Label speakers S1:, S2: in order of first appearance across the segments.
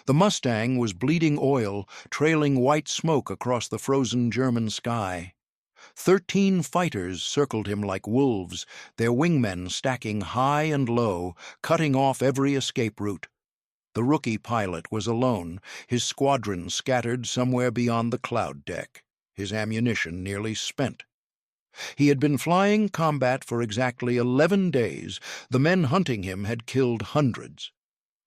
S1: The Mustang was bleeding oil, trailing white smoke across the frozen German sky. 13 fighters circled him like wolves, their wingmen stacking high and low, cutting off every escape route. The rookie pilot was alone, his squadron scattered somewhere beyond the cloud deck, his ammunition nearly spent. He had been flying combat for exactly 11 days. The men hunting him had killed hundreds.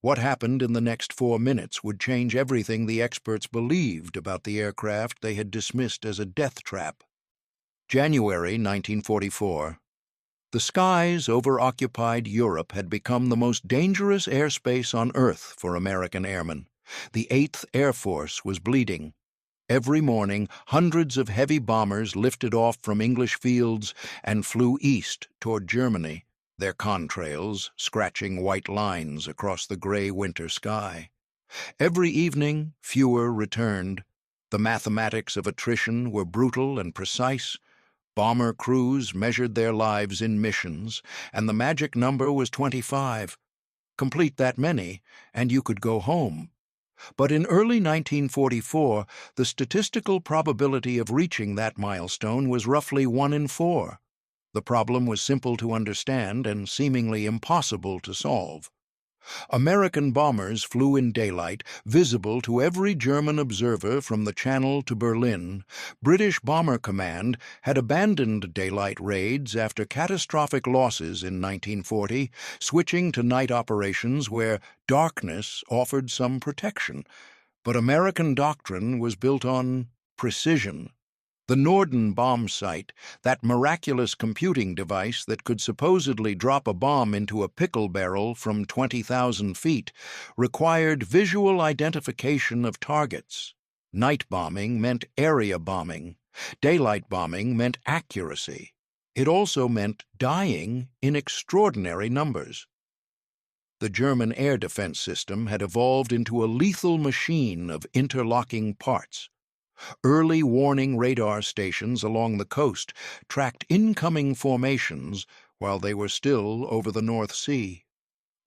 S1: What happened in the next 4 minutes would change everything the experts believed about the aircraft they had dismissed as a death trap. January 1944. The skies over occupied Europe had become the most dangerous airspace on Earth for American airmen. The 8th Air Force was bleeding. Every morning, hundreds of heavy bombers lifted off from English fields and flew east toward Germany, their contrails scratching white lines across the gray winter sky. Every evening, fewer returned. The mathematics of attrition were brutal and precise. Bomber crews measured their lives in missions, and the magic number was 25. Complete that many, and you could go home. But in early 1944, the statistical probability of reaching that milestone was roughly 1 in 4. The problem was simple to understand and seemingly impossible to solve. American bombers flew in daylight, visible to every German observer from the Channel to Berlin. British Bomber Command had abandoned daylight raids after catastrophic losses in 1940, switching to night operations where darkness offered some protection. But American doctrine was built on precision. The Norden bomb sight, that miraculous computing device that could supposedly drop a bomb into a pickle barrel from 20,000 feet, required visual identification of targets. Night bombing meant area bombing. Daylight bombing meant accuracy. It also meant dying in extraordinary numbers. The German air defense system had evolved into a lethal machine of interlocking parts. Early warning radar stations along the coast tracked incoming formations while they were still over the North Sea.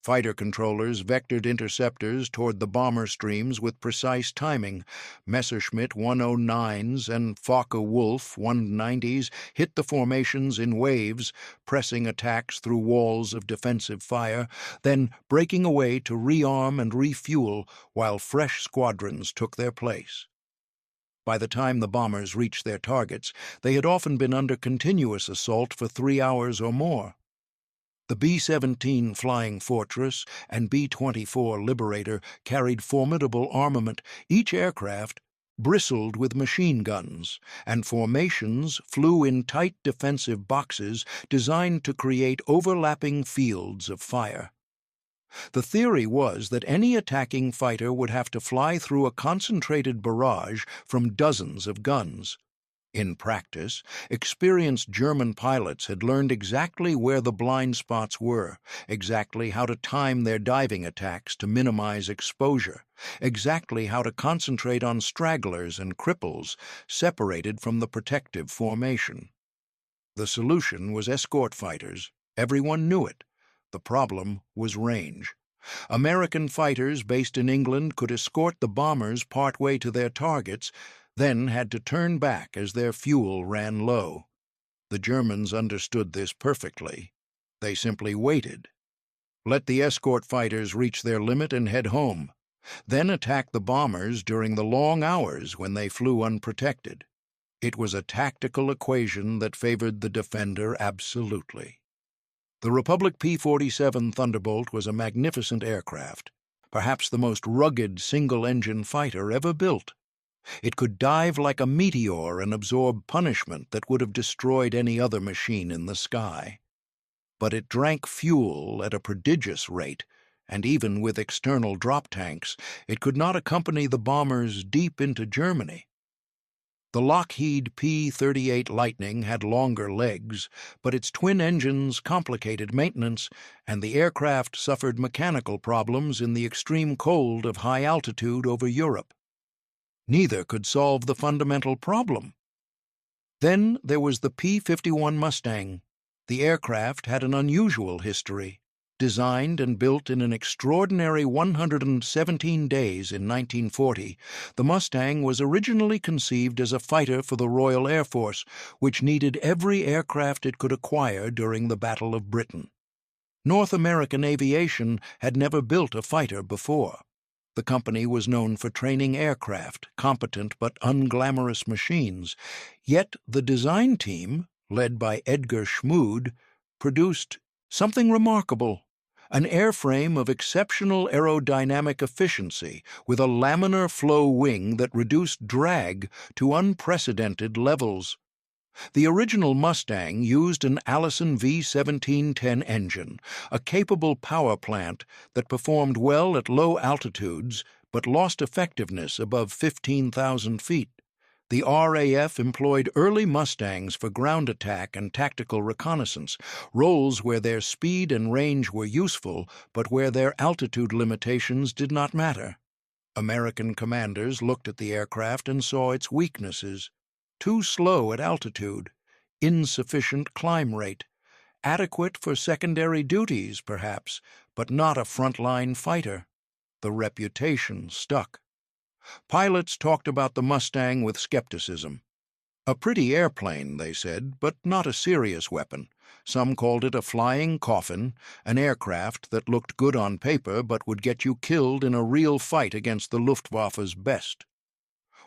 S1: Fighter controllers vectored interceptors toward the bomber streams with precise timing. Messerschmitt 109s and Focke-Wulf 190s hit the formations in waves, pressing attacks through walls of defensive fire, then breaking away to rearm and refuel while fresh squadrons took their place. By the time the bombers reached their targets, they had often been under continuous assault for 3 hours or more. The B-17 Flying Fortress and B-24 Liberator carried formidable armament. Each aircraft bristled with machine guns, and formations flew in tight defensive boxes designed to create overlapping fields of fire. The theory was that any attacking fighter would have to fly through a concentrated barrage from dozens of guns. In practice, experienced German pilots had learned exactly where the blind spots were, exactly how to time their diving attacks to minimize exposure, exactly how to concentrate on stragglers and cripples separated from the protective formation. The solution was escort fighters. Everyone knew it. The problem was range. American fighters based in England could escort the bombers partway to their targets, then had to turn back as their fuel ran low. The Germans understood this perfectly. They simply waited. Let the escort fighters reach their limit and head home, then attack the bombers during the long hours when they flew unprotected. It was a tactical equation that favored the defender absolutely. The Republic P-47 Thunderbolt was a magnificent aircraft, perhaps the most rugged single-engine fighter ever built. It could dive like a meteor and absorb punishment that would have destroyed any other machine in the sky. But it drank fuel at a prodigious rate, and even with external drop tanks, it could not accompany the bombers deep into Germany. The Lockheed P-38 Lightning had longer legs, but its twin engines complicated maintenance, and the aircraft suffered mechanical problems in the extreme cold of high altitude over Europe. Neither could solve the fundamental problem. Then there was the P-51 Mustang. The aircraft had an unusual history. Designed and built in an extraordinary 117 days in 1940, the Mustang was originally conceived as a fighter for the Royal Air Force, which needed every aircraft it could acquire during the Battle of Britain. North American Aviation had never built a fighter before. The company was known for training aircraft, competent but unglamorous machines, yet the design team, led by Edgar Schmood, produced something remarkable: an airframe of exceptional aerodynamic efficiency with a laminar flow wing that reduced drag to unprecedented levels. The original Mustang used an Allison V1710 engine, a capable power plant that performed well at low altitudes but lost effectiveness above 15,000 feet. The RAF employed early Mustangs for ground attack and tactical reconnaissance, roles where their speed and range were useful but where their altitude limitations did not matter. American commanders looked at the aircraft and saw its weaknesses: too slow at altitude, insufficient climb rate, adequate for secondary duties, perhaps, but not a frontline fighter. The reputation stuck. Pilots talked about the Mustang with skepticism. A pretty airplane, they said, but not a serious weapon. Some called it a flying coffin, an aircraft that looked good on paper but would get you killed in a real fight against the Luftwaffe's best.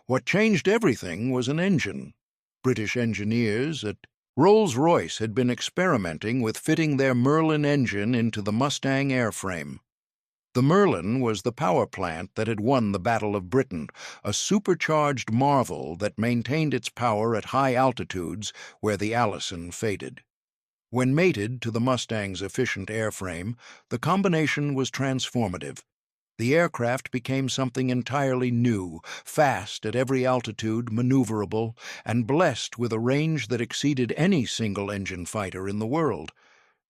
S1: What changed everything was an engine. British engineers at Rolls-Royce had been experimenting with fitting their Merlin engine into the Mustang airframe. The Merlin was the power plant that had won the Battle of Britain, a supercharged marvel that maintained its power at high altitudes where the Allison faded. When mated to the Mustang's efficient airframe, the combination was transformative. The aircraft became something entirely new, fast at every altitude, maneuverable, and blessed with a range that exceeded any single-engine fighter in the world.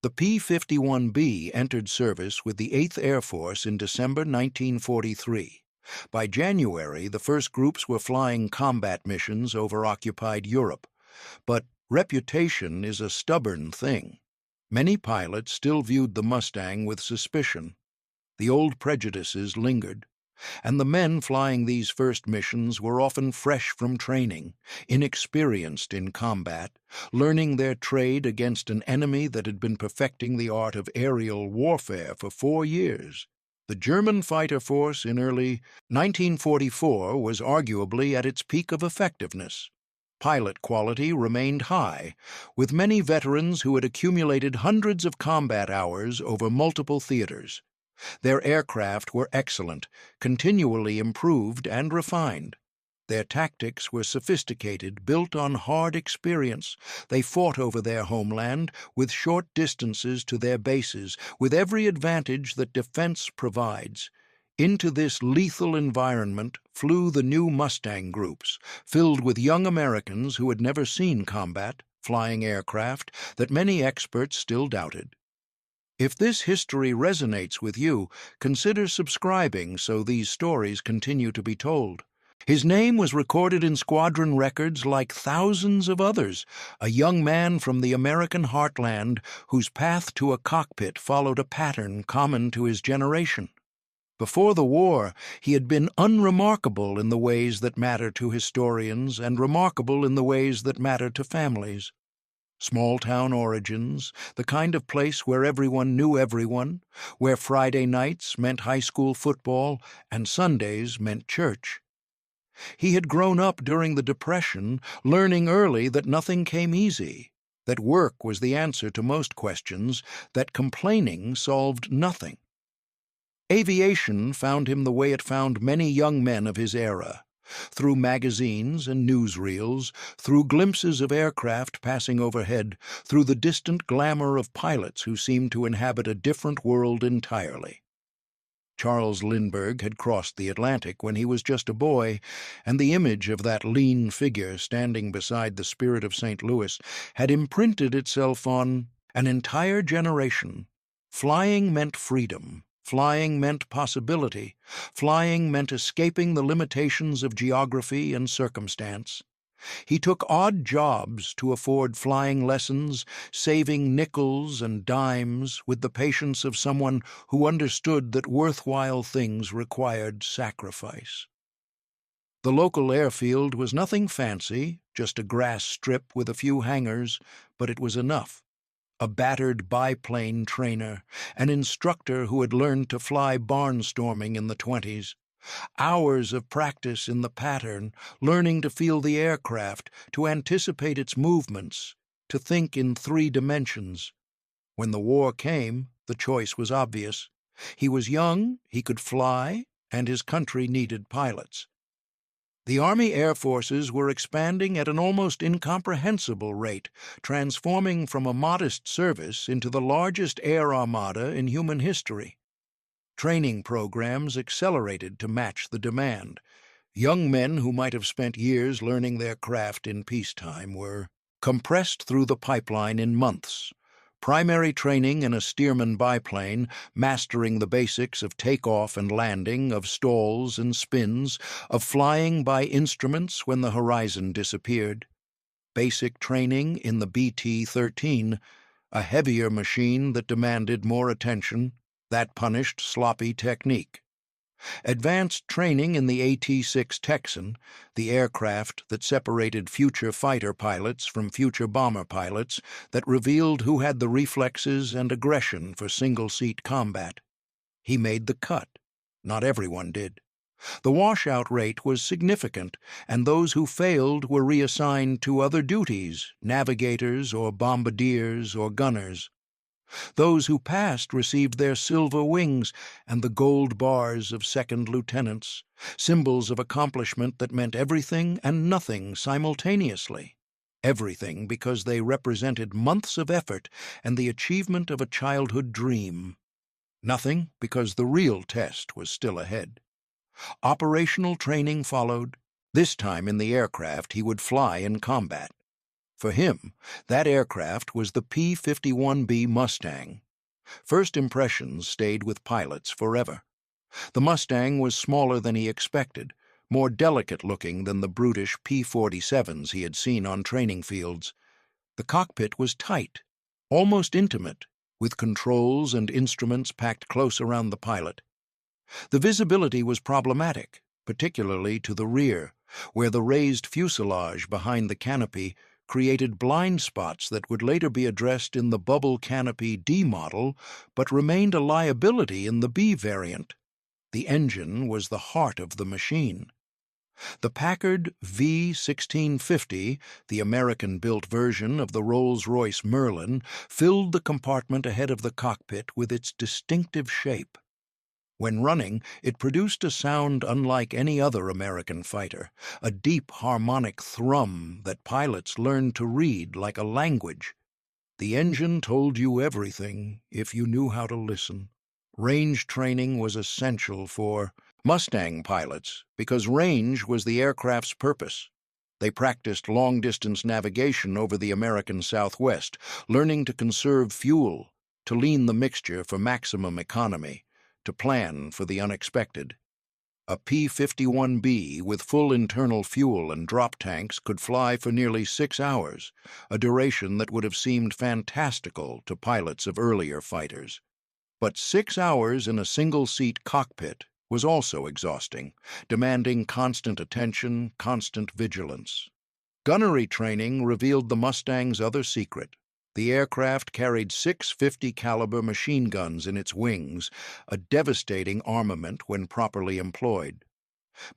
S1: The P-51B entered service with the 8th Air Force in December 1943. By January, the first groups were flying combat missions over occupied Europe. But reputation is a stubborn thing. Many pilots still viewed the Mustang with suspicion. The old prejudices lingered, and the men flying these first missions were often fresh from training, inexperienced in combat, learning their trade against an enemy that had been perfecting the art of aerial warfare for 4 years. The German fighter force in early 1944 was arguably at its peak of effectiveness. Pilot quality remained high, with many veterans who had accumulated hundreds of combat hours over multiple theaters. Their aircraft were excellent, continually improved and refined. Their tactics were sophisticated, built on hard experience. They fought over their homeland, with short distances to their bases, with every advantage that defense provides. Into this lethal environment flew the new Mustang groups, filled with young Americans who had never seen combat, flying aircraft that many experts still doubted. If this history resonates with you, consider subscribing so these stories continue to be told. His name was recorded in squadron records like thousands of others, a young man from the American heartland whose path to a cockpit followed a pattern common to his generation. Before the war, he had been unremarkable in the ways that matter to historians and remarkable in the ways that matter to families. Small-town origins, the kind of place where everyone knew everyone, where Friday nights meant high school football and Sundays meant church. He had grown up during the Depression, learning early that nothing came easy, that work was the answer to most questions, that complaining solved nothing. Aviation found him the way it found many young men of his era. Through magazines and newsreels, through glimpses of aircraft passing overhead, through the distant glamour of pilots who seemed to inhabit a different world entirely. Charles Lindbergh had crossed the Atlantic when he was just a boy, and the image of that lean figure standing beside the Spirit of St. Louis had imprinted itself on an entire generation. Flying meant freedom. Flying meant possibility. Flying meant escaping the limitations of geography and circumstance. He took odd jobs to afford flying lessons, saving nickels and dimes with the patience of someone who understood that worthwhile things required sacrifice. The local airfield was nothing fancy, just a grass strip with a few hangars, but it was enough. A battered biplane trainer, an instructor who had learned to fly barnstorming in the 20s. Hours of practice in the pattern, learning to feel the aircraft, to anticipate its movements, to think in 3 dimensions. When the war came, the choice was obvious. He was young, he could fly, and his country needed pilots. The Army Air Forces were expanding at an almost incomprehensible rate, transforming from a modest service into the largest air armada in human history. Training programs accelerated to match the demand. Young men who might have spent years learning their craft in peacetime were compressed through the pipeline in months. Primary training in a Stearman biplane, mastering the basics of takeoff and landing, of stalls and spins, of flying by instruments when the horizon disappeared. Basic training in the BT-13, a heavier machine that demanded more attention, that punished sloppy technique. Advanced training in the AT-6 Texan, the aircraft that separated future fighter pilots from future bomber pilots, that revealed who had the reflexes and aggression for single-seat combat. He made the cut. Not everyone did. The washout rate was significant, and those who failed were reassigned to other duties, navigators or bombardiers or gunners. Those who passed received their silver wings and the gold bars of second lieutenants, symbols of accomplishment that meant everything and nothing simultaneously. Everything because they represented months of effort and the achievement of a childhood dream. Nothing because the real test was still ahead. Operational training followed. This time in the aircraft he would fly in combat. For him, that aircraft was the P-51B Mustang. First impressions stayed with pilots forever. The Mustang was smaller than he expected, more delicate-looking than the brutish P-47s he had seen on training fields. The cockpit was tight, almost intimate, with controls and instruments packed close around the pilot. The visibility was problematic, particularly to the rear, where the raised fuselage behind the canopy created blind spots that would later be addressed in the bubble canopy D model, but remained a liability in the B variant. The engine was the heart of the machine. The Packard V1650, the American-built version of the Rolls-Royce Merlin, filled the compartment ahead of the cockpit with its distinctive shape. When running, it produced a sound unlike any other American fighter, a deep harmonic thrum that pilots learned to read like a language. The engine told you everything if you knew how to listen. Range training was essential for Mustang pilots because range was the aircraft's purpose. They practiced long-distance navigation over the American Southwest, learning to conserve fuel, to lean the mixture for maximum economy, to plan for the unexpected. A P-51B with full internal fuel and drop tanks could fly for nearly 6 hours, a duration that would have seemed fantastical to pilots of earlier fighters. But 6 hours in a single-seat cockpit was also exhausting, demanding constant attention, constant vigilance. Gunnery training revealed the Mustang's other secret. The aircraft carried 650 caliber machine guns in its wings, a devastating armament when properly employed.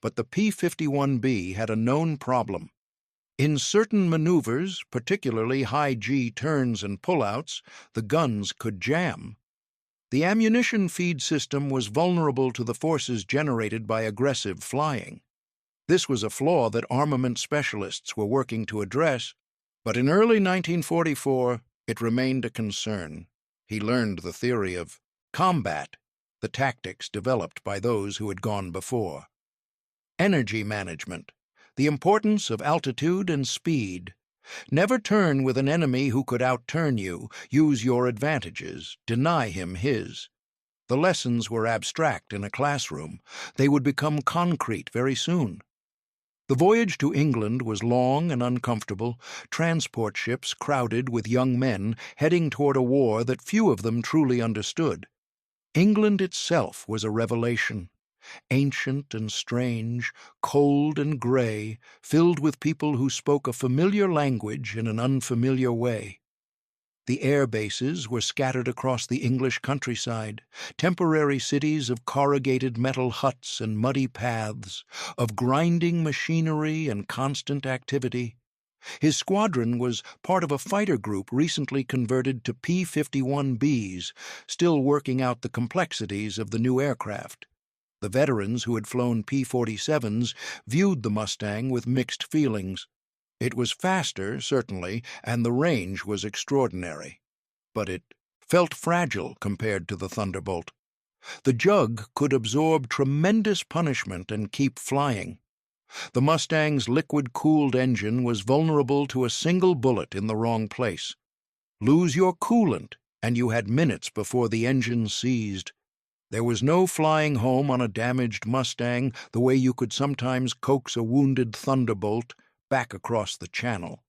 S1: But the P-51B had a known problem. In certain maneuvers, particularly high-G turns and pullouts, the guns could jam. The ammunition feed system was vulnerable to the forces generated by aggressive flying. This was a flaw that armament specialists were working to address, but in early 1944, it remained a concern. He learned the theory of combat, the tactics developed by those who had gone before. Energy management, the importance of altitude and speed. Never turn with an enemy who could outturn you, use your advantages, deny him his. The lessons were abstract in a classroom. They would become concrete very soon. The voyage to England was long and uncomfortable, transport ships crowded with young men heading toward a war that few of them truly understood. England itself was a revelation, ancient and strange, cold and gray, filled with people who spoke a familiar language in an unfamiliar way. The air bases were scattered across the English countryside, temporary cities of corrugated metal huts and muddy paths, of grinding machinery and constant activity. His squadron was part of a fighter group recently converted to P-51Bs, still working out the complexities of the new aircraft. The veterans who had flown P-47s viewed the Mustang with mixed feelings. It was faster, certainly, and the range was extraordinary. But it felt fragile compared to the Thunderbolt. The Jug could absorb tremendous punishment and keep flying. The Mustang's liquid-cooled engine was vulnerable to a single bullet in the wrong place. Lose your coolant, and you had minutes before the engine seized. There was no flying home on a damaged Mustang the way you could sometimes coax a wounded Thunderbolt back across the channel.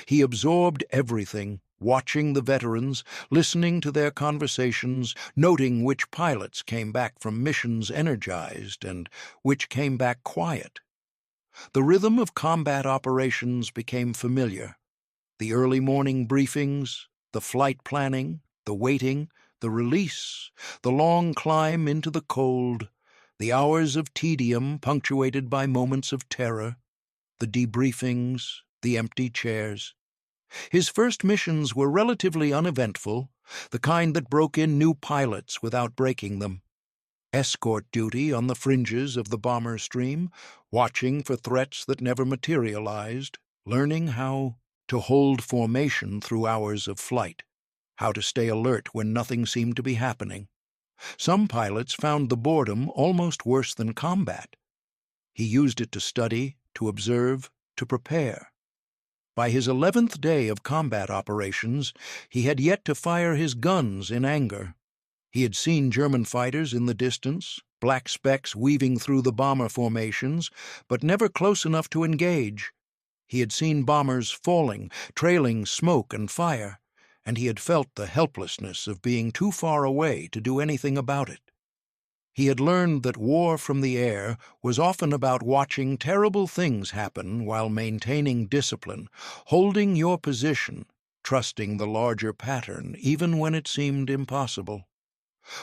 S1: He absorbed everything, watching the veterans, listening to their conversations, noting which pilots came back from missions energized and which came back quiet. The rhythm of combat operations became familiar. The early morning briefings, the flight planning, the waiting, the release, the long climb into the cold, the hours of tedium punctuated by moments of terror, the debriefings, the empty chairs. His first missions were relatively uneventful, the kind that broke in new pilots without breaking them. Escort duty on the fringes of the bomber stream, watching for threats that never materialized, learning how to hold formation through hours of flight, how to stay alert when nothing seemed to be happening. Some pilots found the boredom almost worse than combat. He used it to study, to observe, to prepare. By his 11th day of combat operations, he had yet to fire his guns in anger. He had seen German fighters in the distance, black specks weaving through the bomber formations, but never close enough to engage. He had seen bombers falling, trailing smoke and fire, and he had felt the helplessness of being too far away to do anything about it. He had learned that war from the air was often about watching terrible things happen while maintaining discipline, holding your position, trusting the larger pattern even when it seemed impossible.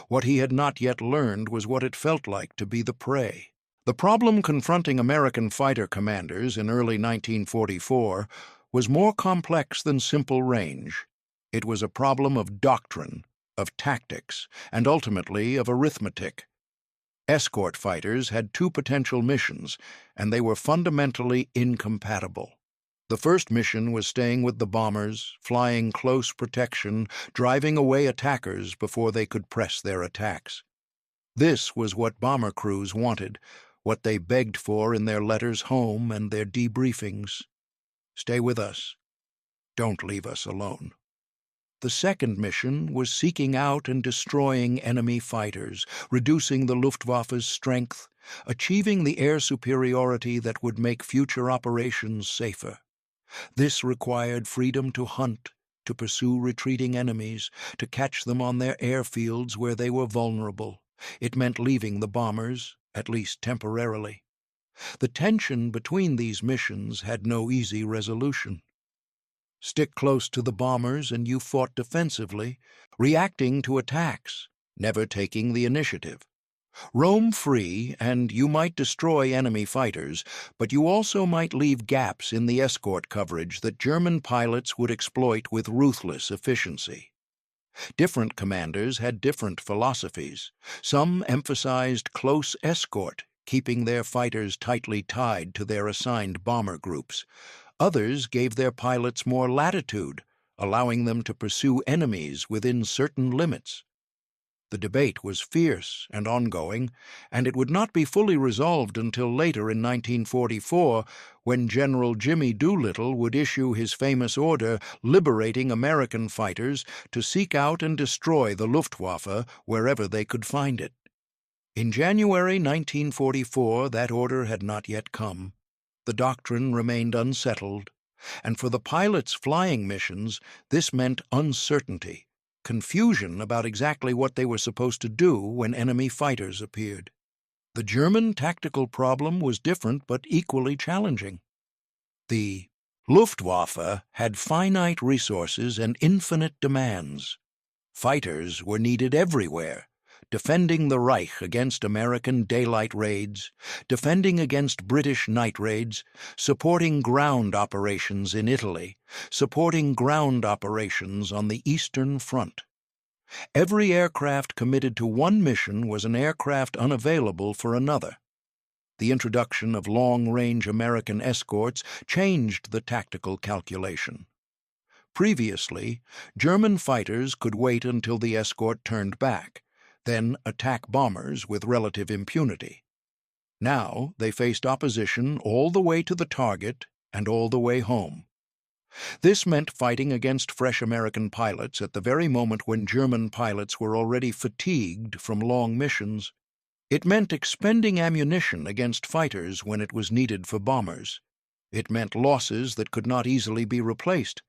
S1: What he had not yet learned was what it felt like to be the prey. The problem confronting American fighter commanders in early 1944 was more complex than simple range. It was a problem of doctrine, of tactics, and ultimately of arithmetic. Escort fighters had two potential missions, and they were fundamentally incompatible. The first mission was staying with the bombers, flying close protection, driving away attackers before they could press their attacks. This was what bomber crews wanted, what they begged for in their letters home and their debriefings. Stay with us. Don't leave us alone. The second mission was seeking out and destroying enemy fighters, reducing the Luftwaffe's strength, achieving the air superiority that would make future operations safer. This required freedom to hunt, to pursue retreating enemies, to catch them on their airfields where they were vulnerable. It meant leaving the bombers, at least temporarily. The tension between these missions had no easy resolution. Stick close to the bombers and you fought defensively, reacting to attacks, never taking the initiative. Roam free, and you might destroy enemy fighters, but you also might leave gaps in the escort coverage that German pilots would exploit with ruthless efficiency. Different commanders had different philosophies. Some emphasized close escort, keeping their fighters tightly tied to their assigned bomber groups. Others gave their pilots more latitude, allowing them to pursue enemies within certain limits. The debate was fierce and ongoing, and it would not be fully resolved until later in 1944, when General Jimmy Doolittle would issue his famous order liberating American fighters to seek out and destroy the Luftwaffe wherever they could find it. In January 1944, that order had not yet come. the doctrine remained unsettled, and for the pilots flying missions, this meant uncertainty, confusion about exactly what they were supposed to do when enemy fighters appeared. The German tactical problem was different but equally challenging. The Luftwaffe had finite resources and infinite demands. Fighters were needed everywhere, defending the Reich against American daylight raids, defending against British night raids, supporting ground operations in Italy, supporting ground operations on the Eastern Front. Every aircraft committed to one mission was an aircraft unavailable for another. The introduction of long-range American escorts changed the tactical calculation. Previously, German fighters could wait until the escort turned back, then attack bombers with relative impunity. Now they faced opposition all the way to the target and all the way home. This meant fighting against fresh American pilots at the very moment when German pilots were already fatigued from long missions. It meant expending ammunition against fighters when it was needed for bombers. It meant losses that could not easily be replaced.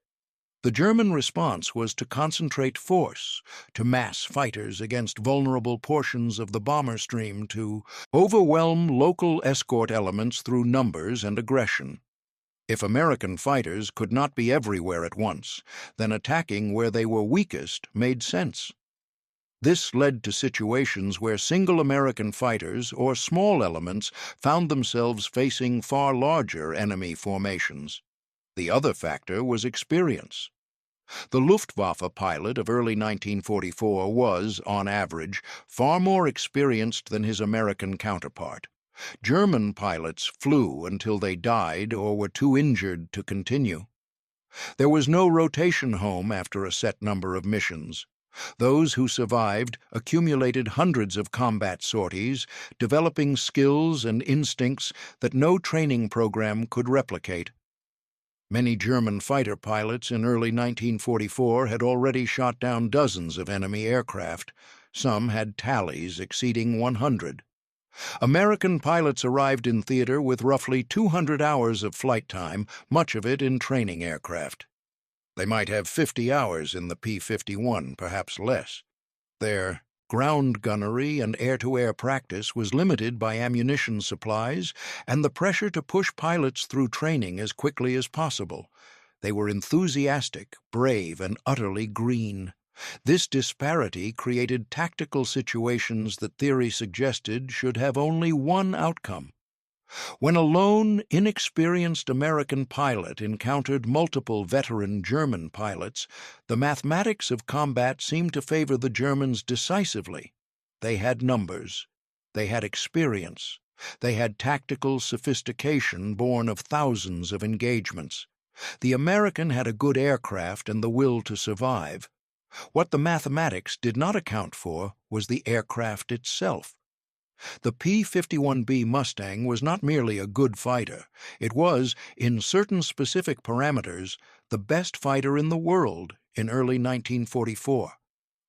S1: The German response was to concentrate force, to mass fighters against vulnerable portions of the bomber stream, to overwhelm local escort elements through numbers and aggression. If American fighters could not be everywhere at once, then attacking where they were weakest made sense. This led to situations where single American fighters or small elements found themselves facing far larger enemy formations. The other factor was experience. The Luftwaffe pilot of early 1944 was, on average, far more experienced than his American counterpart. German pilots flew until they died or were too injured to continue. There was no rotation home after a set number of missions. Those who survived accumulated hundreds of combat sorties, developing skills and instincts that no training program could replicate. Many German fighter pilots in early 1944 had already shot down dozens of enemy aircraft. Some had tallies exceeding 100. American pilots arrived in theater with roughly 200 hours of flight time, much of it in training aircraft. They might have 50 hours in the P-51, perhaps less. Their ground gunnery and air-to-air practice was limited by ammunition supplies and the pressure to push pilots through training as quickly as possible. They were enthusiastic, brave, and utterly green. This disparity created tactical situations that theory suggested should have only one outcome. When a lone, inexperienced American pilot encountered multiple veteran German pilots, the mathematics of combat seemed to favor the Germans decisively. They had numbers. They had experience. They had tactical sophistication born of thousands of engagements. The American had a good aircraft and the will to survive. What the mathematics did not account for was the aircraft itself. The P-51B Mustang was not merely a good fighter. It was, in certain specific parameters, the best fighter in the world in early 1944.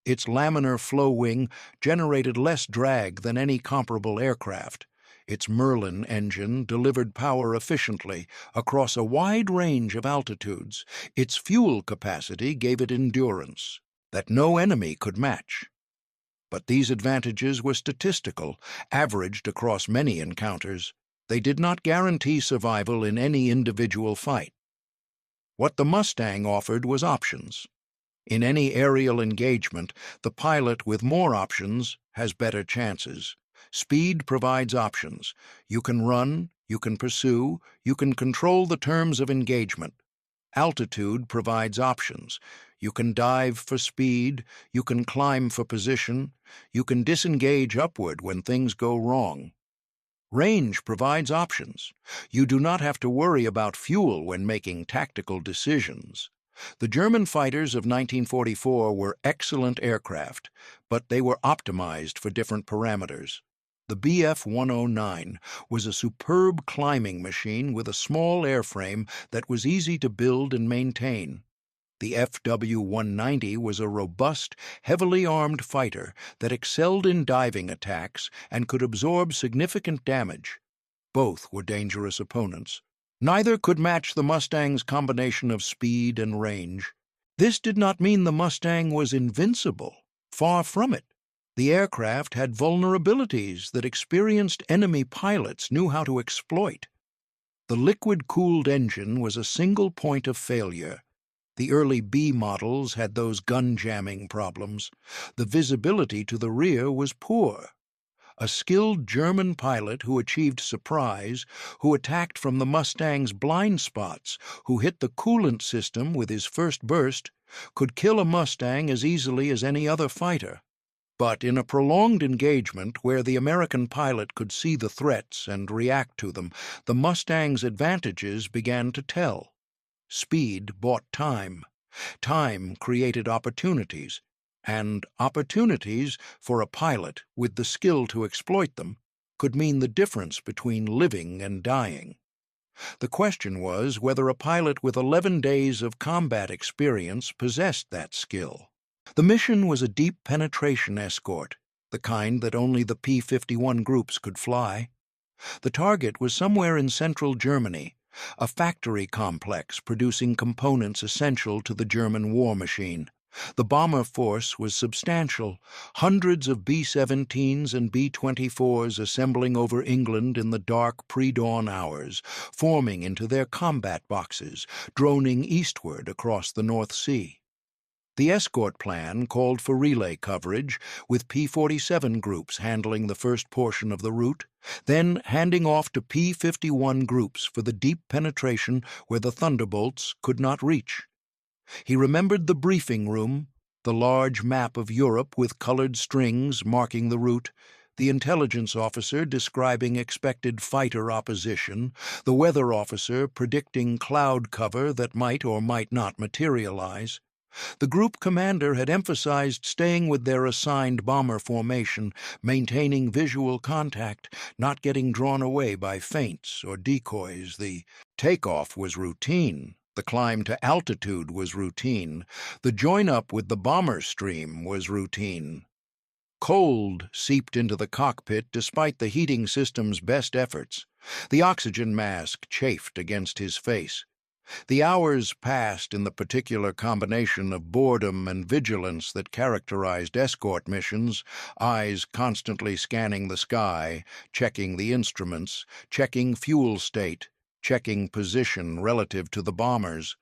S1: Its laminar flow wing generated less drag than any comparable aircraft. Its Merlin engine delivered power efficiently across a wide range of altitudes. Its fuel capacity gave it endurance that no enemy could match. But these advantages were statistical, averaged across many encounters. They did not guarantee survival in any individual fight. What the Mustang offered was options. In any aerial engagement, the pilot with more options has better chances. Speed provides options. You can run, you can pursue, you can control the terms of engagement. Altitude provides options. You can dive for speed, you can climb for position, you can disengage upward when things go wrong. Range provides options. You do not have to worry about fuel when making tactical decisions. The German fighters of 1944 were excellent aircraft, but they were optimized for different parameters. The Bf-109 was a superb climbing machine with a small airframe that was easy to build and maintain. The FW-190 was a robust, heavily armed fighter that excelled in diving attacks and could absorb significant damage. Both were dangerous opponents. Neither could match the Mustang's combination of speed and range. This did not mean the Mustang was invincible. Far from it. The aircraft had vulnerabilities that experienced enemy pilots knew how to exploit. The liquid-cooled engine was a single point of failure. The early B models had those gun-jamming problems. The visibility to the rear was poor. A skilled German pilot who achieved surprise, who attacked from the Mustang's blind spots, who hit the coolant system with his first burst, could kill a Mustang as easily as any other fighter. But in a prolonged engagement where the American pilot could see the threats and react to them, the Mustang's advantages began to tell. Speed bought time. Time created opportunities. And opportunities, for a pilot with the skill to exploit them, could mean the difference between living and dying. The question was whether a pilot with 11 days of combat experience possessed that skill. The mission was a deep penetration escort, the kind that only the P-51 groups could fly. The target was somewhere in central Germany, a factory complex producing components essential to the German war machine. The bomber force was substantial, hundreds of B-17s and B-24s assembling over England in the dark pre-dawn hours, forming into their combat boxes, droning eastward across the North Sea. The escort plan called for relay coverage, with P-47 groups handling the first portion of the route, then handing off to P-51 groups for the deep penetration where the Thunderbolts could not reach. He remembered the briefing room, the large map of Europe with colored strings marking the route, the intelligence officer describing expected fighter opposition, the weather officer predicting cloud cover that might or might not materialize. The group commander had emphasized staying with their assigned bomber formation, maintaining visual contact, not getting drawn away by feints or decoys. The takeoff was routine. The climb to altitude was routine. The join-up with the bomber stream was routine. Cold seeped into the cockpit despite the heating system's best efforts. The oxygen mask chafed against his face. The hours passed in the particular combination of boredom and vigilance that characterized escort missions, eyes constantly scanning the sky, checking the instruments, checking fuel state, checking position relative to the bombers.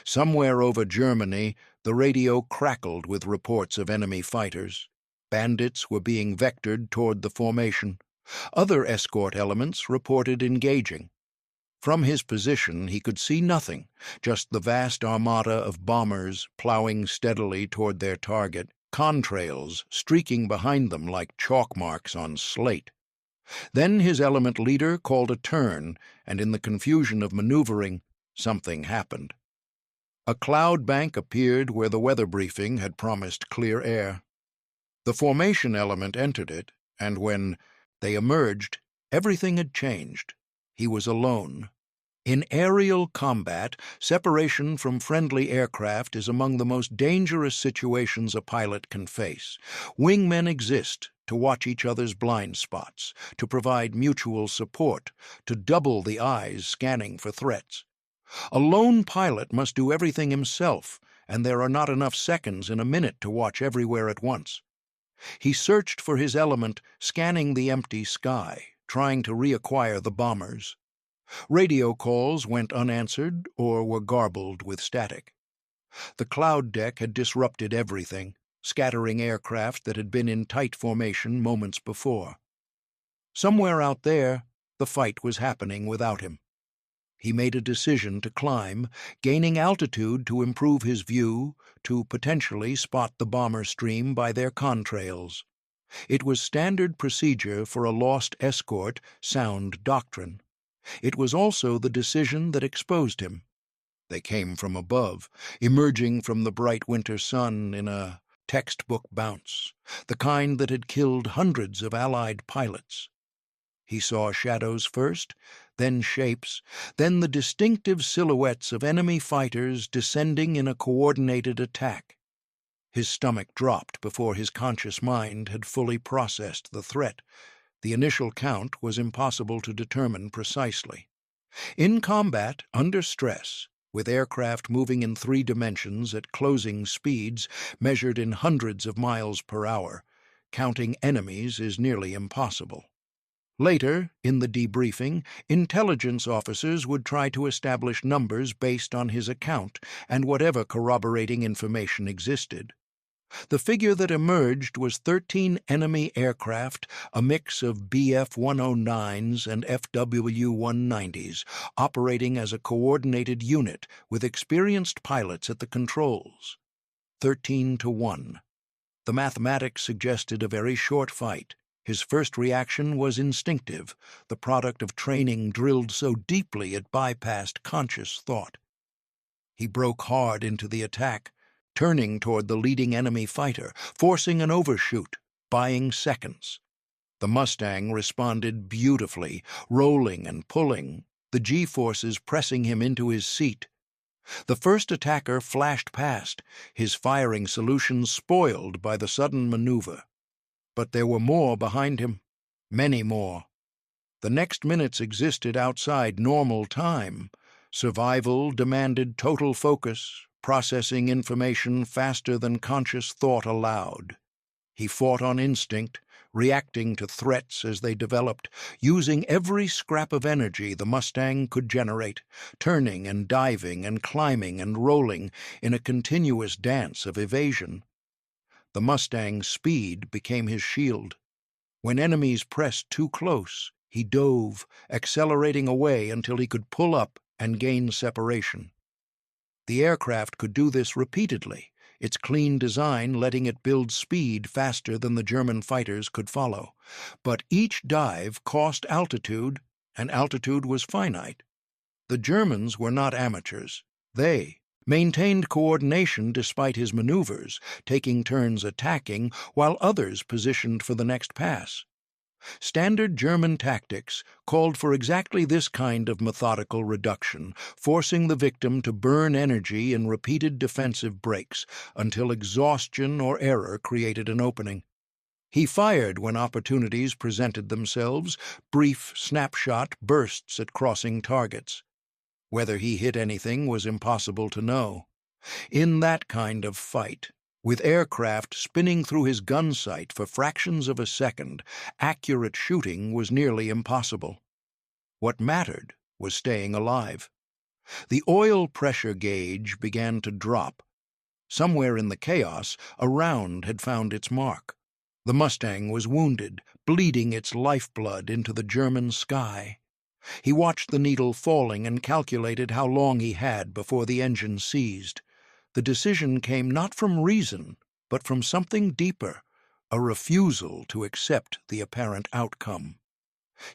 S1: Somewhere over Germany, the radio crackled with reports of enemy fighters. Bandits were being vectored toward the formation. Other escort elements reported engaging. From his position he could see nothing, just the vast armada of bombers plowing steadily toward their target, contrails streaking behind them like chalk marks on slate. Then his element leader called a turn, and in the confusion of maneuvering, something happened. A cloud bank appeared where the weather briefing had promised clear air. The formation element entered it, and when they emerged, everything had changed. He was alone. In aerial combat, separation from friendly aircraft is among the most dangerous situations a pilot can face. Wingmen exist to watch each other's blind spots, to provide mutual support, to double the eyes scanning for threats. A lone pilot must do everything himself, and there are not enough seconds in a minute to watch everywhere at once. He searched for his element, scanning the empty sky, trying to reacquire the bombers. Radio calls went unanswered or were garbled with static. The cloud deck had disrupted everything, scattering aircraft that had been in tight formation moments before. Somewhere out there, the fight was happening without him. He made a decision to climb, gaining altitude to improve his view, to potentially spot the bomber stream by their contrails. It was standard procedure for a lost escort, sound doctrine. It was also the decision that exposed him. They came from above, emerging from the bright winter sun in a textbook bounce, the kind that had killed hundreds of Allied pilots. He saw shadows first, then shapes, then the distinctive silhouettes of enemy fighters descending in a coordinated attack. His stomach dropped before his conscious mind had fully processed the threat. The initial count was impossible to determine precisely. In combat, under stress, with aircraft moving in 3 dimensions at closing speeds measured in hundreds of miles per hour, counting enemies is nearly impossible. Later, in the debriefing, intelligence officers would try to establish numbers based on his account and whatever corroborating information existed. The figure that emerged was 13 enemy aircraft, a mix of Bf-109s and FW-190s, operating as a coordinated unit with experienced pilots at the controls. 13-1. The mathematics suggested a very short fight. His first reaction was instinctive, the product of training drilled so deeply it bypassed conscious thought. He broke hard into the attack, turning toward the leading enemy fighter, forcing an overshoot, buying seconds. The Mustang responded beautifully, rolling and pulling, the G-forces pressing him into his seat. The first attacker flashed past, his firing solution spoiled by the sudden maneuver. But there were more behind him, many more. The next minutes existed outside normal time. Survival demanded total focus, processing information faster than conscious thought allowed. He fought on instinct, reacting to threats as they developed, using every scrap of energy the Mustang could generate, turning and diving and climbing and rolling in a continuous dance of evasion. The Mustang's speed became his shield. When enemies pressed too close, he dove, accelerating away until he could pull up and gain separation. The aircraft could do this repeatedly, its clean design letting it build speed faster than the German fighters could follow. But each dive cost altitude, and altitude was finite. The Germans were not amateurs. They maintained coordination despite his maneuvers, taking turns attacking while others positioned for the next pass. Standard German tactics called for exactly this kind of methodical reduction, forcing the victim to burn energy in repeated defensive breaks until exhaustion or error created an opening. He fired when opportunities presented themselves, brief snapshot bursts at crossing targets. Whether he hit anything was impossible to know. In that kind of fight, with aircraft spinning through his gun sight for fractions of a second, accurate shooting was nearly impossible. What mattered was staying alive. The oil pressure gauge began to drop. Somewhere in the chaos, a round had found its mark. The Mustang was wounded, bleeding its lifeblood into the German sky. He watched the needle falling and calculated how long he had before the engine seized. The decision came not from reason, but from something deeper, a refusal to accept the apparent outcome.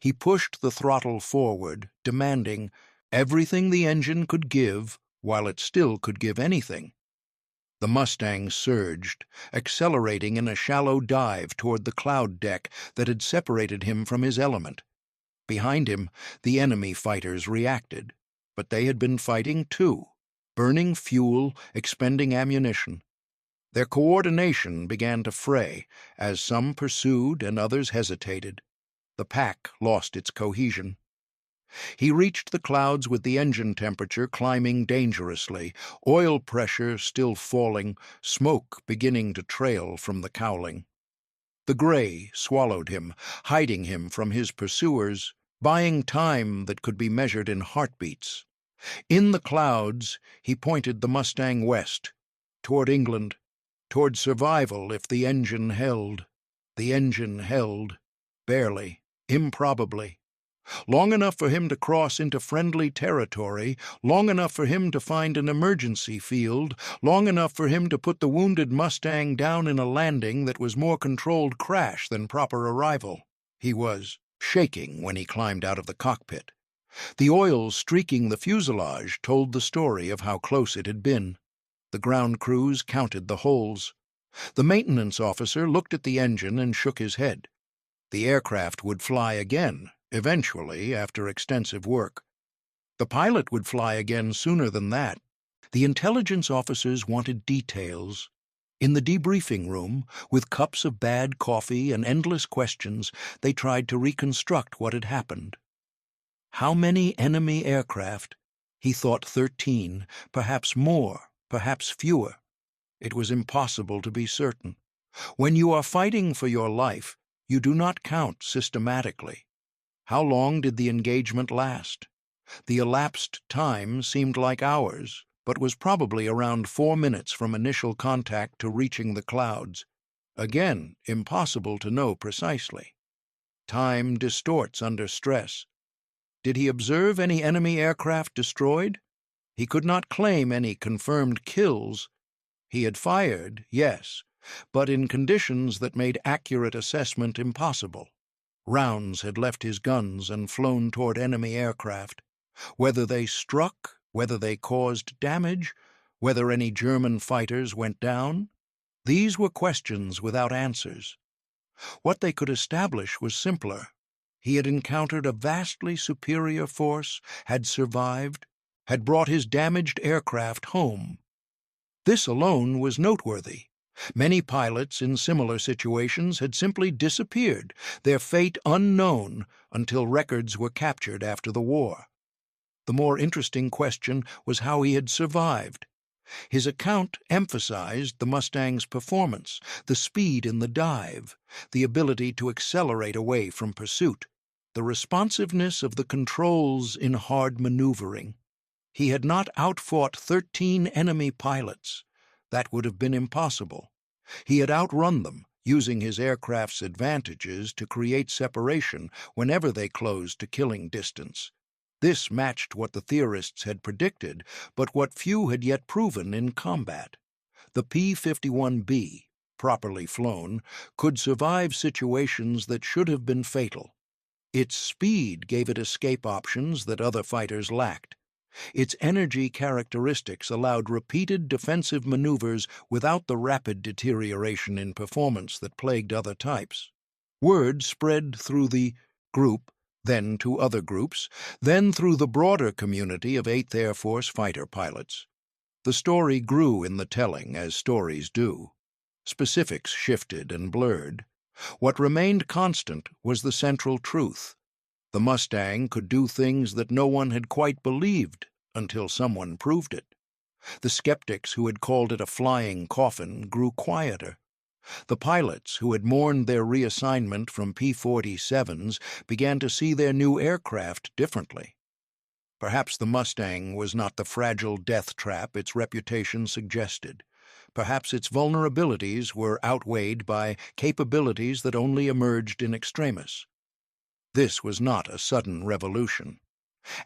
S1: He pushed the throttle forward, demanding everything the engine could give while it still could give anything. The Mustang surged, accelerating in a shallow dive toward the cloud deck that had separated him from his element. Behind him, the enemy fighters reacted, but they had been fighting too, burning fuel, expending ammunition. Their coordination began to fray as some pursued and others hesitated. The pack lost its cohesion. He reached the clouds with the engine temperature climbing dangerously, oil pressure still falling, smoke beginning to trail from the cowling. The gray swallowed him, hiding him from his pursuers, buying time that could be measured in heartbeats. In the clouds, he pointed the Mustang west, toward England, toward survival if the engine held. The engine held, barely, improbably. Long enough for him to cross into friendly territory, long enough for him to find an emergency field, long enough for him to put the wounded Mustang down in a landing that was more controlled crash than proper arrival. He was shaking when he climbed out of the cockpit. The oil streaking the fuselage told the story of how close it had been. The ground crews counted the holes. The maintenance officer looked at the engine and shook his head. The aircraft would fly again, eventually, after extensive work. The pilot would fly again sooner than that. The intelligence officers wanted details. In the debriefing room, with cups of bad coffee and endless questions, they tried to reconstruct what had happened. How many enemy aircraft? He thought 13, perhaps more, perhaps fewer. It was impossible to be certain. When you are fighting for your life, you do not count systematically. How long did the engagement last? The elapsed time seemed like hours, but was probably around 4 minutes from initial contact to reaching the clouds. Again, impossible to know precisely. Time distorts under stress. Did he observe any enemy aircraft destroyed? He could not claim any confirmed kills. He had fired, yes, but in conditions that made accurate assessment impossible. Rounds had left his guns and flown toward enemy aircraft. Whether they struck, whether they caused damage, whether any German fighters went down, these were questions without answers. What they could establish was simpler. He had encountered a vastly superior force, had survived, had brought his damaged aircraft home. This alone was noteworthy. Many pilots in similar situations had simply disappeared, their fate unknown until records were captured after the war. The more interesting question was how he had survived. His account emphasized the Mustang's performance, the speed in the dive, the ability to accelerate away from pursuit, the responsiveness of the controls in hard maneuvering. He had not outfought 13 enemy pilots. That would have been impossible. He had outrun them, using his aircraft's advantages to create separation whenever they closed to killing distance. This matched what the theorists had predicted, but what few had yet proven in combat. The P-51B, properly flown, could survive situations that should have been fatal. Its speed gave it escape options that other fighters lacked. Its energy characteristics allowed repeated defensive maneuvers without the rapid deterioration in performance that plagued other types. Word spread through the group, then to other groups, then through the broader community of 8th Air Force fighter pilots. The story grew in the telling, as stories do. Specifics shifted and blurred. What remained constant was the central truth. The Mustang could do things that no one had quite believed until someone proved it. The skeptics who had called it a flying coffin grew quieter. The pilots who had mourned their reassignment from P-47s began to see their new aircraft differently. Perhaps the Mustang was not the fragile death trap its reputation suggested. Perhaps its vulnerabilities were outweighed by capabilities that only emerged in extremis. This was not a sudden revolution.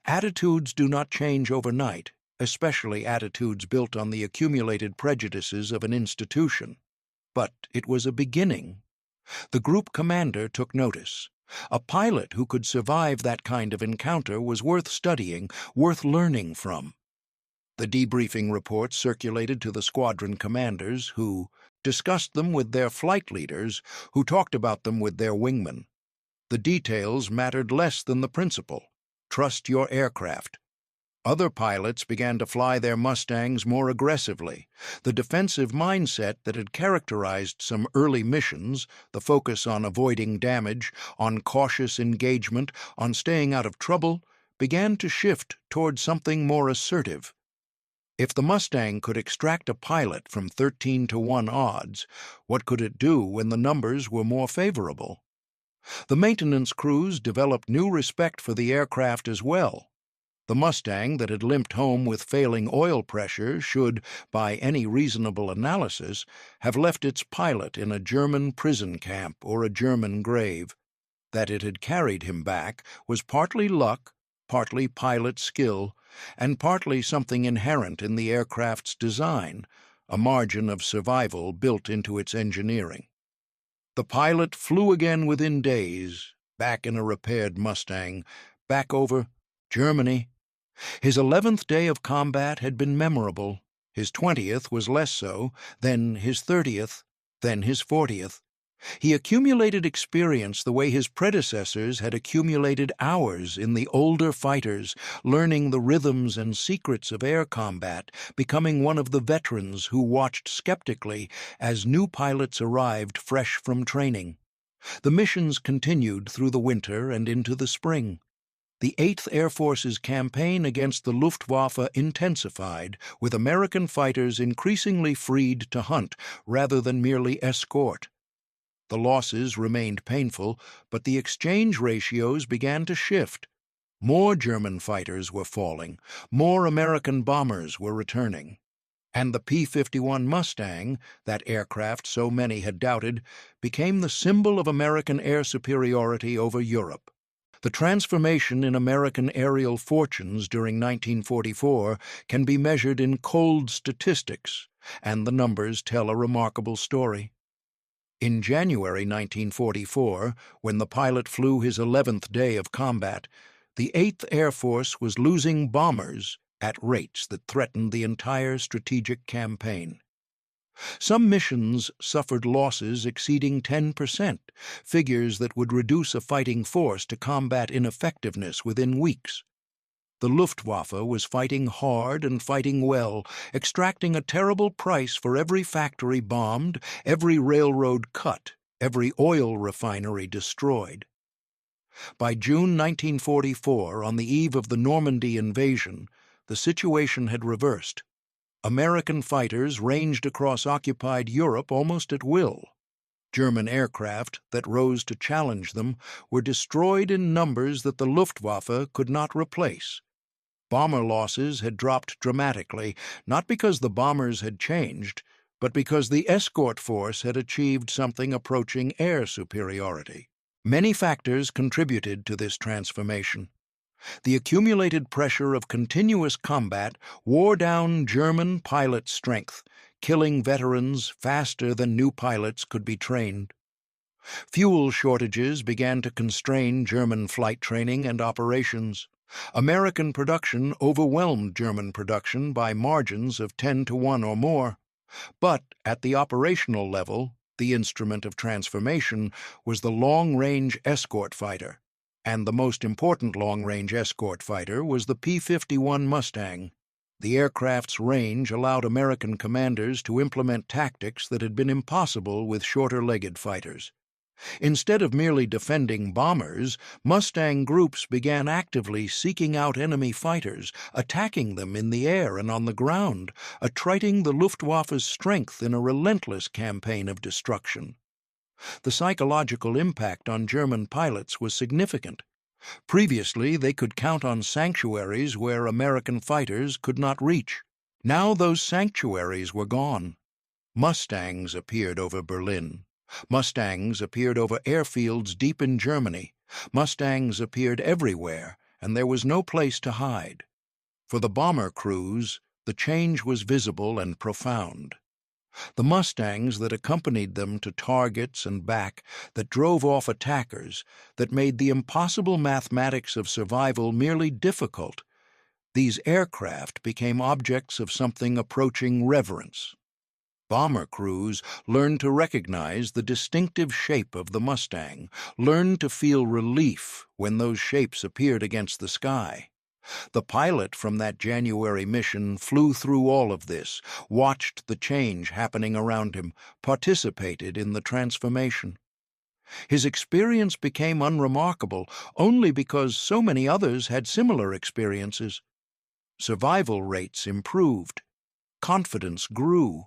S1: Attitudes do not change overnight, especially attitudes built on the accumulated prejudices of an institution. But it was a beginning. The group commander took notice. A pilot who could survive that kind of encounter was worth studying, worth learning from. The debriefing reports circulated to the squadron commanders, who discussed them with their flight leaders, who talked about them with their wingmen. The details mattered less than the principle. Trust your aircraft. Other pilots began to fly their Mustangs more aggressively. The defensive mindset that had characterized some early missions, the focus on avoiding damage, on cautious engagement, on staying out of trouble, began to shift toward something more assertive. If the Mustang could extract a pilot from 13-to-1 odds, what could it do when the numbers were more favorable? The maintenance crews developed new respect for the aircraft as well. The Mustang that had limped home with failing oil pressure should, by any reasonable analysis, have left its pilot in a German prison camp or a German grave. That it had carried him back was partly luck, partly pilot skill, and partly something inherent in the aircraft's design, a margin of survival built into its engineering. The pilot flew again within days, back in a repaired Mustang, back over Germany. His 11th day of combat had been memorable. His 20th was less so, then his 30th, then his 40th. He accumulated experience the way his predecessors had accumulated hours in the older fighters, learning the rhythms and secrets of air combat, becoming one of the veterans who watched skeptically as new pilots arrived fresh from training. The missions continued through the winter and into the spring. The 8th Air Force's campaign against the Luftwaffe intensified, with American fighters increasingly freed to hunt rather than merely escort. The losses remained painful, but the exchange ratios began to shift. More German fighters were falling, more American bombers were returning. And the P-51 Mustang, that aircraft so many had doubted, became the symbol of American air superiority over Europe. The transformation in American aerial fortunes during 1944 can be measured in cold statistics, and the numbers tell a remarkable story. In January 1944, when the pilot flew his 11th day of combat, the 8th Air Force was losing bombers at rates that threatened the entire strategic campaign. Some missions suffered losses exceeding 10%, figures that would reduce a fighting force to combat ineffectiveness within weeks. The Luftwaffe was fighting hard and fighting well, extracting a terrible price for every factory bombed, every railroad cut, every oil refinery destroyed. By June 1944, on the eve of the Normandy invasion, the situation had reversed. American fighters ranged across occupied Europe almost at will. German aircraft that rose to challenge them were destroyed in numbers that the Luftwaffe could not replace. Bomber losses had dropped dramatically, not because the bombers had changed, but because the escort force had achieved something approaching air superiority. Many factors contributed to this transformation. The accumulated pressure of continuous combat wore down German pilot strength, killing veterans faster than new pilots could be trained. Fuel shortages began to constrain German flight training and operations. American production overwhelmed German production by margins of 10-1 or more. But at the operational level, the instrument of transformation was the long-range escort fighter, and the most important long-range escort fighter was the P-51 Mustang. The aircraft's range allowed American commanders to implement tactics that had been impossible with shorter-legged fighters. Instead of merely defending bombers, Mustang groups began actively seeking out enemy fighters, attacking them in the air and on the ground, attriting the Luftwaffe's strength in a relentless campaign of destruction. The psychological impact on German pilots was significant. Previously, they could count on sanctuaries where American fighters could not reach. Now those sanctuaries were gone. Mustangs appeared over Berlin. Mustangs appeared over airfields deep in Germany. Mustangs appeared everywhere, and there was no place to hide. For the bomber crews, the change was visible and profound. The Mustangs that accompanied them to targets and back, that drove off attackers, that made the impossible mathematics of survival merely difficult, these aircraft became objects of something approaching reverence. Bomber crews learned to recognize the distinctive shape of the Mustang, learned to feel relief when those shapes appeared against the sky. The pilot from that January mission flew through all of this, watched the change happening around him, participated in the transformation. His experience became unremarkable only because so many others had similar experiences. Survival rates improved. Confidence grew.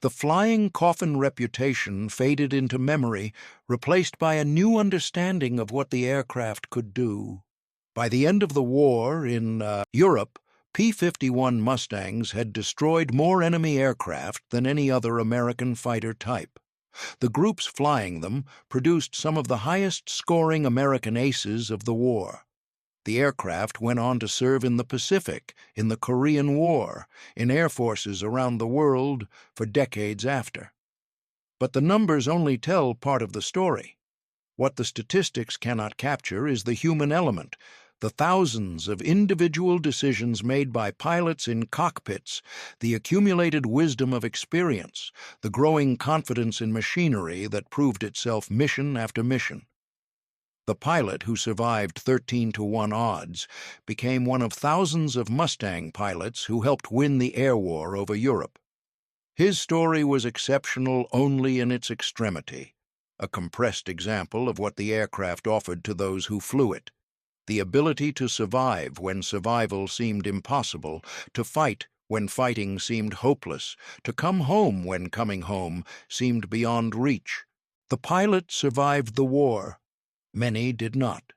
S1: The flying Coffin reputation faded into memory, replaced by a new understanding of what the aircraft could do. By the end of the war in Europe, P-51 Mustangs had destroyed more enemy aircraft than any other American fighter type. The groups flying them produced some of the highest-scoring American aces of the war. The aircraft went on to serve in the Pacific, in the Korean War, in air forces around the world for decades after. But the numbers only tell part of the story. What the statistics cannot capture is the human element, the thousands of individual decisions made by pilots in cockpits, the accumulated wisdom of experience, the growing confidence in machinery that proved itself mission after mission. The pilot who survived 13-1 odds became one of thousands of Mustang pilots who helped win the air war over Europe. His story was exceptional only in its extremity, a compressed example of what the aircraft offered to those who flew it. The ability to survive when survival seemed impossible, to fight when fighting seemed hopeless, to come home when coming home seemed beyond reach. The pilot survived the war. Many did not.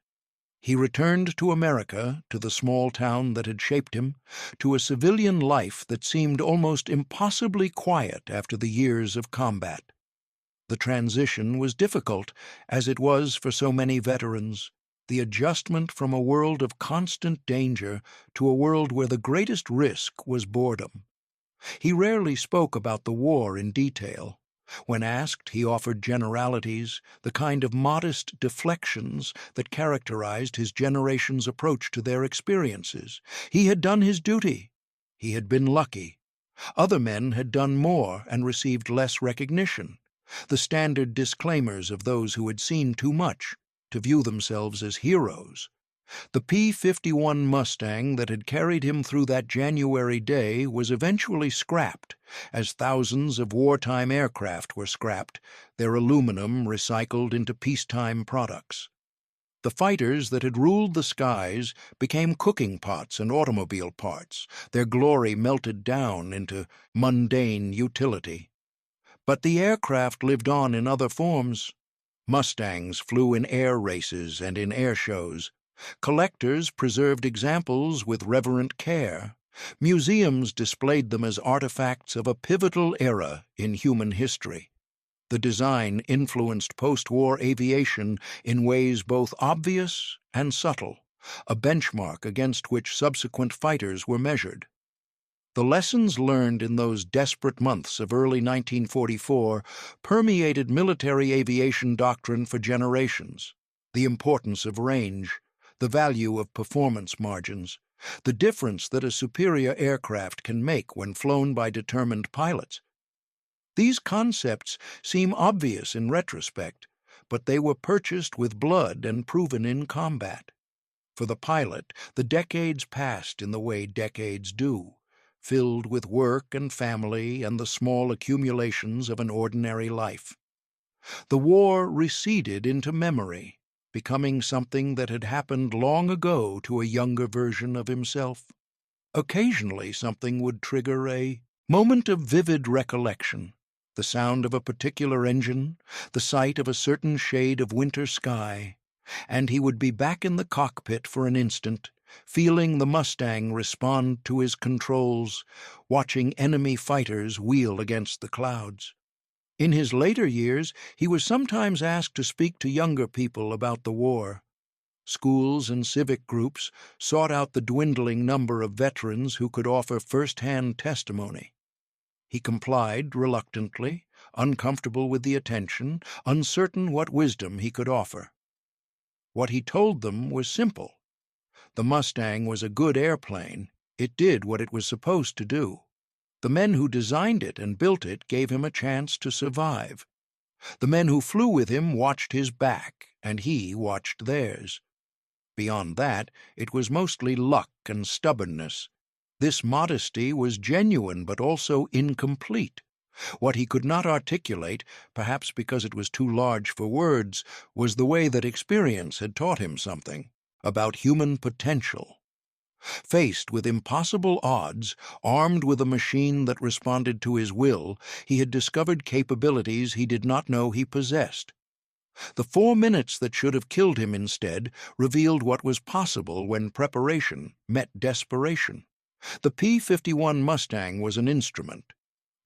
S1: He returned to America, to the small town that had shaped him, to a civilian life that seemed almost impossibly quiet after the years of combat. The transition was difficult, as it was for so many veterans. The adjustment from a world of constant danger to a world where the greatest risk was boredom. He rarely spoke about the war in detail. When asked, he offered generalities, the kind of modest deflections that characterized his generation's approach to their experiences. He had done his duty. He had been lucky. Other men had done more and received less recognition. The standard disclaimers of those who had seen too much to view themselves as heroes. The P-51 Mustang that had carried him through that January day was eventually scrapped, as thousands of wartime aircraft were scrapped, their aluminum recycled into peacetime products. The fighters that had ruled the skies became cooking pots and automobile parts, their glory melted down into mundane utility. But the aircraft lived on in other forms. Mustangs flew in air races and in air shows. Collectors preserved examples with reverent care. Museums displayed them as artifacts of a pivotal era in human history. The design influenced post-war aviation in ways both obvious and subtle, a benchmark against which subsequent fighters were measured. The lessons learned in those desperate months of early 1944 permeated military aviation doctrine for generations. The importance of range, the value of performance margins, the difference that a superior aircraft can make when flown by determined pilots. These concepts seem obvious in retrospect, but they were purchased with blood and proven in combat. For the pilot, the decades passed in the way decades do, filled with work and family and the small accumulations of an ordinary life. The war receded into memory, becoming something that had happened long ago to a younger version of himself. Occasionally something would trigger a moment of vivid recollection, the sound of a particular engine, the sight of a certain shade of winter sky, and he would be back in the cockpit for an instant, feeling the Mustang respond to his controls, watching enemy fighters wheel against the clouds. In his later years, he was sometimes asked to speak to younger people about the war. Schools and civic groups sought out the dwindling number of veterans who could offer first-hand testimony. He complied reluctantly, uncomfortable with the attention, uncertain what wisdom he could offer. What he told them was simple. The Mustang was a good airplane. It did what it was supposed to do. The men who designed it and built it gave him a chance to survive. The men who flew with him watched his back, and he watched theirs. Beyond that, it was mostly luck and stubbornness. This modesty was genuine but also incomplete. What he could not articulate, perhaps because it was too large for words, was the way that experience had taught him something about human potential. Faced with impossible odds, armed with a machine that responded to his will, he had discovered capabilities he did not know he possessed. The 4 minutes that should have killed him instead revealed what was possible when preparation met desperation. The P-51 Mustang was an instrument.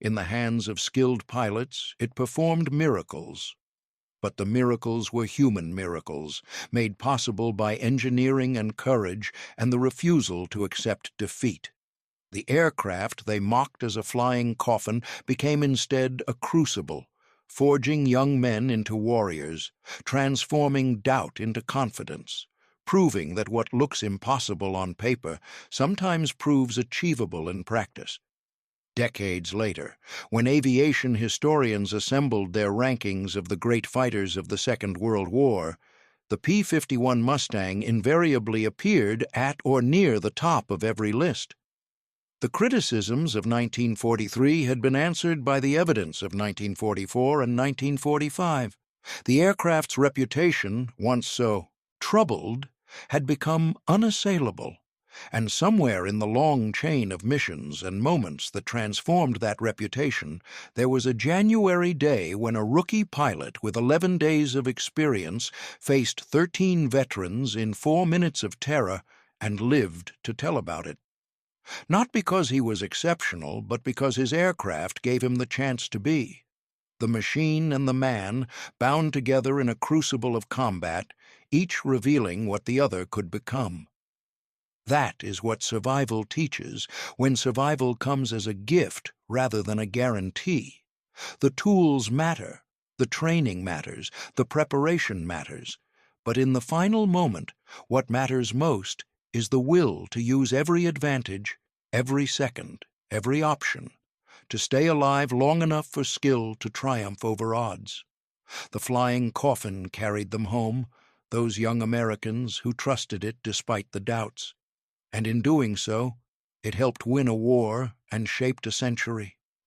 S1: In the hands of skilled pilots, it performed miracles. But the miracles were human miracles, made possible by engineering and courage and the refusal to accept defeat. The aircraft they mocked as a flying coffin became instead a crucible, forging young men into warriors, transforming doubt into confidence, proving that what looks impossible on paper sometimes proves achievable in practice. Decades later, when aviation historians assembled their rankings of the great fighters of the Second World War, the P-51 Mustang invariably appeared at or near the top of every list. The criticisms of 1943 had been answered by the evidence of 1944 and 1945. The aircraft's reputation, once so troubled, had become unassailable, and somewhere in the long chain of missions and moments that transformed that reputation, there was a January day when a rookie pilot with 11 days of experience faced 13 veterans in 4 minutes of terror and lived to tell about it. Not because he was exceptional, but because his aircraft gave him the chance to be. The machine and the man, bound together in a crucible of combat, each revealing what the other could become. That is what survival teaches, when survival comes as a gift rather than a guarantee. The tools matter, the training matters, the preparation matters, but in the final moment, what matters most is the will to use every advantage, every second, every option, to stay alive long enough for skill to triumph over odds. The flying Coffin carried them home, those young Americans who trusted it despite the doubts. And in doing so, it helped win a war and shaped a century.